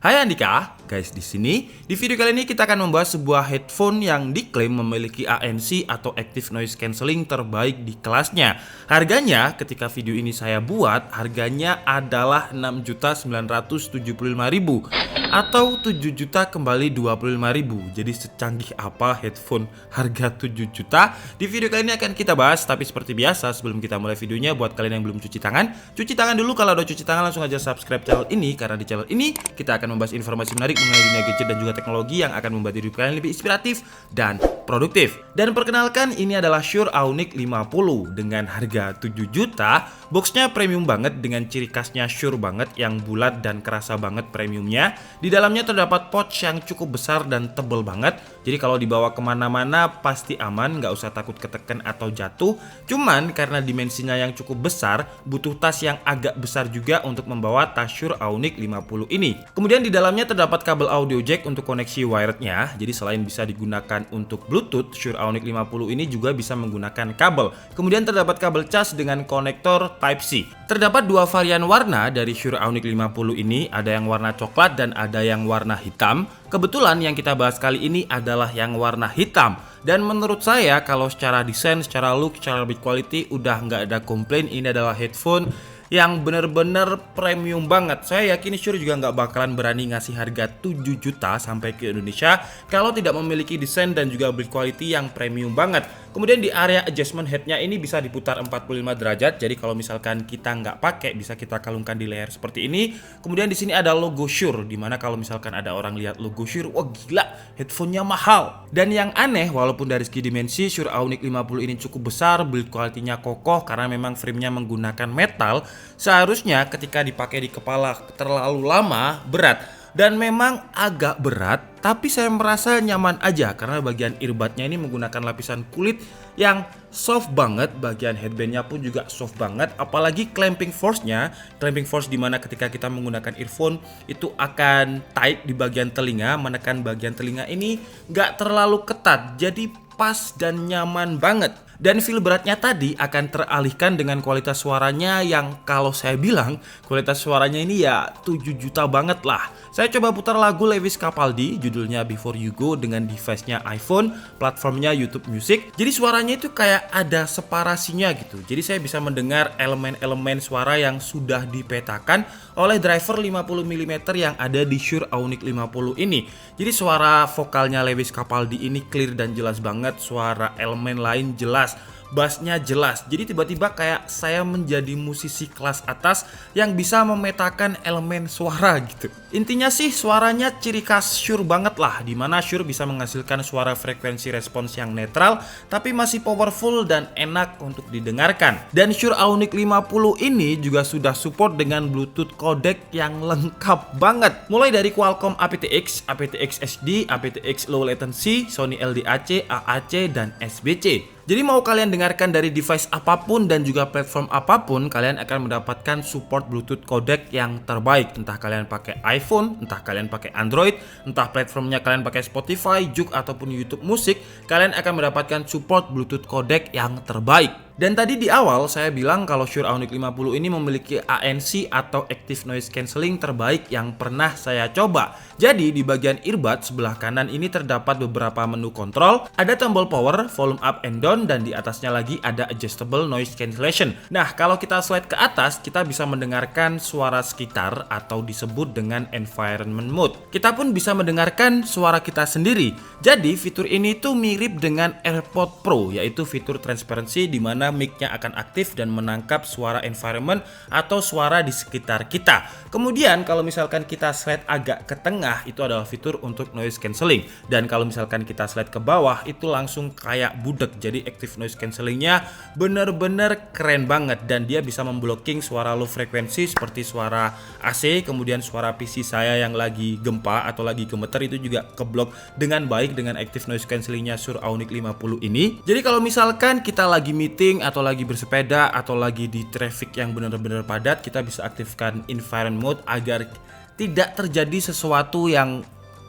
Hai Andika, guys di sini. Di video kali ini kita akan membahas sebuah headphone yang diklaim memiliki ANC atau Active Noise Cancelling terbaik di kelasnya. Harganya ketika video ini saya buat, harganya adalah 6.975.000 atau 7 juta kembali 25.000. Jadi secanggih apa headphone harga 7 juta? Di video kali ini akan kita bahas, tapi seperti biasa sebelum kita mulai videonya, buat kalian yang belum cuci tangan dulu. Kalau udah cuci tangan langsung aja subscribe channel ini, karena di channel ini kita akan membahas informasi menarik mengenai dunia gadget dan juga teknologi yang akan membuat hidup kalian lebih inspiratif dan produktif. Dan perkenalkan, ini adalah Shure Aunic 50 dengan harga 7 juta. Boxnya premium banget dengan ciri khasnya Shure banget yang bulat dan kerasa banget premiumnya. Di dalamnya terdapat pouch yang cukup besar dan tebel banget. Jadi kalau dibawa kemana-mana pasti aman, nggak usah takut ketekan atau jatuh. Cuman karena dimensinya yang cukup besar, butuh tas yang agak besar juga untuk membawa tas Shure Aunic 50 ini. Kemudian di dalamnya terdapat kabel audio jack untuk koneksi wirednya. Jadi selain bisa digunakan untuk Bluetooth, Shure Aunic 50 ini juga bisa menggunakan kabel. Kemudian terdapat kabel cas dengan konektor Type-C. Terdapat dua varian warna dari Shure Aunic 50 ini, ada yang warna coklat dan ada yang warna hitam. Kebetulan yang kita bahas kali ini adalah yang warna hitam. Dan menurut saya kalau secara desain, secara look, secara build quality udah nggak ada komplain. Ini adalah headphone yang bener-bener premium banget. Saya yakin Shure juga nggak bakalan berani ngasih harga 7 juta sampai ke Indonesia kalau tidak memiliki desain dan juga build quality yang premium banget. Kemudian di area adjustment headnya ini bisa diputar 45 derajat. Jadi kalau misalkan kita nggak pakai, bisa kita kalungkan di leher seperti ini. Kemudian di sini ada logo Shure, dimana kalau misalkan ada orang lihat logo Shure, wah gila, headphonenya mahal. Dan yang aneh, walaupun dari segi dimensi Shure Aunic 50 ini cukup besar, build quality-nya kokoh karena memang frame-nya menggunakan metal. Seharusnya ketika dipakai di kepala terlalu lama, berat. Dan memang agak berat, tapi saya merasa nyaman aja karena bagian earbudnya ini menggunakan lapisan kulit yang soft banget. Bagian headbandnya pun juga soft banget. Apalagi clamping force-nya, dimana ketika kita menggunakan earphone itu akan tight di bagian telinga, menekan bagian telinga ini nggak terlalu ketat, jadi pas dan nyaman banget. Dan feel beratnya tadi akan teralihkan dengan kualitas suaranya yang kalau saya bilang kualitas suaranya ini ya 7 juta banget lah. Saya coba putar lagu Lewis Capaldi, judulnya Before You Go, dengan device-nya iPhone, platformnya YouTube Music. Jadi suaranya itu kayak ada separasinya gitu. Jadi saya bisa mendengar elemen-elemen suara yang sudah dipetakan oleh driver 50mm yang ada di Shure Aunic 50 ini. Jadi suara vokalnya Lewis Capaldi ini clear dan jelas banget, suara elemen lain jelas, bassnya jelas. Jadi tiba-tiba kayak saya menjadi musisi kelas atas yang bisa memetakan elemen suara gitu. Intinya sih suaranya ciri khas Shure banget lah, dimana Shure bisa menghasilkan suara frekuensi respons yang netral tapi masih powerful dan enak untuk didengarkan. Dan Shure Aunic 50 ini juga sudah support dengan Bluetooth codec yang lengkap banget. Mulai dari Qualcomm aptX, aptX HD, aptX Low Latency, Sony LDAC, AAC, dan SBC. Jadi mau kalian dengarkan dari device apapun dan juga platform apapun, kalian akan mendapatkan support Bluetooth codec yang terbaik. Entah kalian pakai iPhone, entah kalian pakai Android, entah platformnya kalian pakai Spotify, Juke, ataupun YouTube Music, kalian akan mendapatkan support Bluetooth codec yang terbaik. Dan tadi di awal saya bilang kalau Shure Aunic 50 ini memiliki ANC atau Active Noise Cancelling terbaik yang pernah saya coba. Jadi di bagian earbud sebelah kanan ini terdapat beberapa menu kontrol, ada tombol power, volume up and down, dan di atasnya lagi ada adjustable noise cancellation. Nah, kalau kita slide ke atas, kita bisa mendengarkan suara sekitar atau disebut dengan environment mode. Kita pun bisa mendengarkan suara kita sendiri. Jadi fitur ini tuh mirip dengan AirPods Pro, yaitu fitur transparansi di mana mic-nya akan aktif dan menangkap suara environment atau suara di sekitar kita. Kemudian kalau misalkan kita slide agak ke tengah, itu adalah fitur untuk noise cancelling. Dan kalau misalkan kita slide ke bawah, itu langsung kayak budek. Jadi active noise cancellingnya bener-bener keren banget, dan dia bisa memblocking suara low frekuensi seperti suara AC, kemudian suara PC saya yang lagi gempa atau lagi gemeter itu juga keblok dengan baik dengan active noise cancellingnya Shure Aunic 50 ini. Jadi kalau misalkan kita lagi meeting atau lagi bersepeda atau lagi di traffic yang benar-benar padat, kita bisa aktifkan environment mode agar tidak terjadi sesuatu yang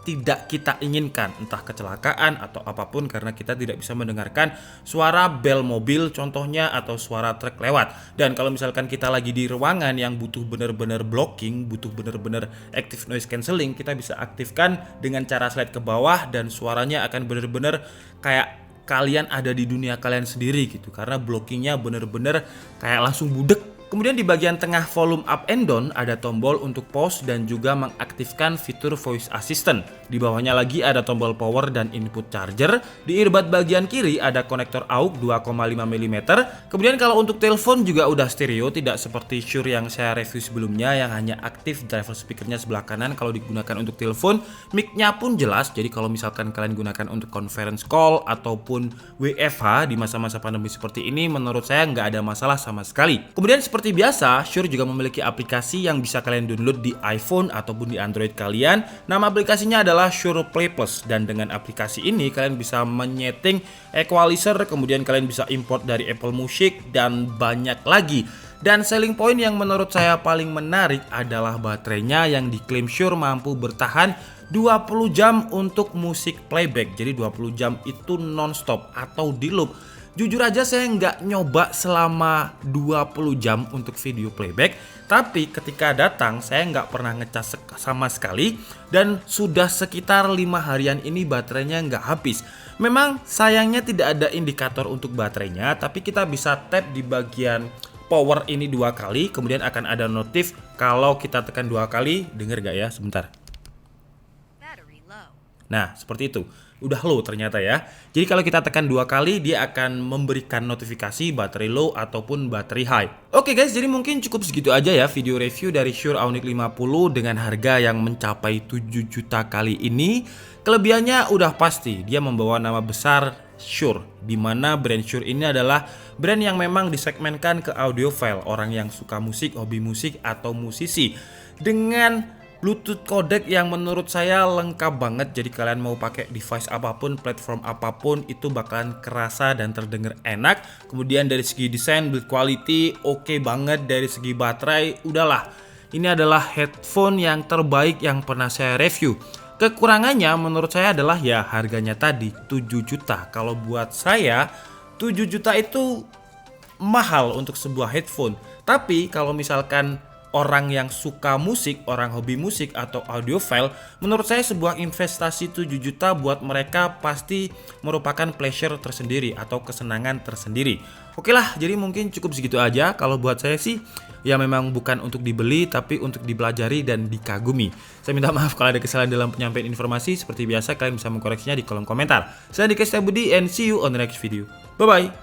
tidak kita inginkan, entah kecelakaan atau apapun, karena kita tidak bisa mendengarkan suara bel mobil contohnya atau suara truk lewat. Dan kalau misalkan kita lagi di ruangan yang butuh bener-bener blocking, butuh bener-bener active noise cancelling, kita bisa aktifkan dengan cara slide ke bawah dan suaranya akan bener-bener kayak kalian ada di dunia kalian sendiri gitu, karena blockingnya bener-bener kayak langsung budek. Kemudian di bagian tengah volume up and down ada tombol untuk pause dan juga mengaktifkan fitur voice assistant. Di bawahnya lagi ada tombol power dan input charger. Di earbud bagian kiri ada konektor AUX 2,5 mm. Kemudian kalau untuk telepon juga udah stereo, tidak seperti Shure yang saya review sebelumnya yang hanya aktif driver speakernya sebelah kanan kalau digunakan untuk telepon. Mic-nya pun jelas, jadi kalau misalkan kalian gunakan untuk conference call ataupun WFH di masa-masa pandemi seperti ini, menurut saya nggak ada masalah sama sekali. Kemudian seperti biasa, Shure juga memiliki aplikasi yang bisa kalian download di iPhone ataupun di Android kalian. Nama aplikasinya adalah Shure Play Plus, dan dengan aplikasi ini kalian bisa menyeting equalizer, kemudian kalian bisa import dari Apple Music dan banyak lagi. Dan selling point yang menurut saya paling menarik adalah baterainya yang diklaim Shure mampu bertahan 20 jam untuk musik playback. Jadi 20 jam itu non-stop atau di loop. Jujur aja saya nggak nyoba selama 20 jam untuk video playback, tapi ketika datang saya nggak pernah ngecas sama sekali dan sudah sekitar 5 harian ini baterainya nggak habis. Memang sayangnya tidak ada indikator untuk baterainya, tapi kita bisa tap di bagian power ini 2 kali, kemudian akan ada notif kalau kita tekan 2 kali, denger gak ya? Sebentar. Nah, seperti itu. Udah low ternyata ya. Jadi kalau kita tekan 2 kali, dia akan memberikan notifikasi baterai low ataupun baterai high. Oke guys, jadi mungkin cukup segitu aja ya video review dari Shure Aunic 50 dengan harga yang mencapai 7 juta kali ini. Kelebihannya udah pasti, dia membawa nama besar Shure, dimana brand Shure ini adalah brand yang memang disegmenkan ke audiophile, orang yang suka musik, hobi musik atau musisi, dengan Bluetooth codec yang menurut saya lengkap banget. Jadi kalian mau pakai device apapun, platform apapun, itu bakalan kerasa dan terdengar enak. Kemudian dari segi desain, build quality oke banget. Dari segi baterai, udahlah, ini adalah headphone yang terbaik yang pernah saya review. Kekurangannya menurut saya adalah ya harganya tadi 7 juta. Kalau buat saya 7 juta itu mahal untuk sebuah headphone. Tapi kalau misalkan orang yang suka musik, orang hobi musik atau audiophile, menurut saya sebuah investasi 7 juta buat mereka pasti merupakan pleasure tersendiri atau kesenangan tersendiri. Oke lah, jadi mungkin cukup segitu aja. Kalau buat saya sih ya memang bukan untuk dibeli tapi untuk dipelajari dan dikagumi. Saya minta maaf kalau ada kesalahan dalam penyampaian informasi. Seperti biasa kalian bisa mengkoreksinya di kolom komentar. Saya Dika Setiabudi and see you on the next video. Bye bye.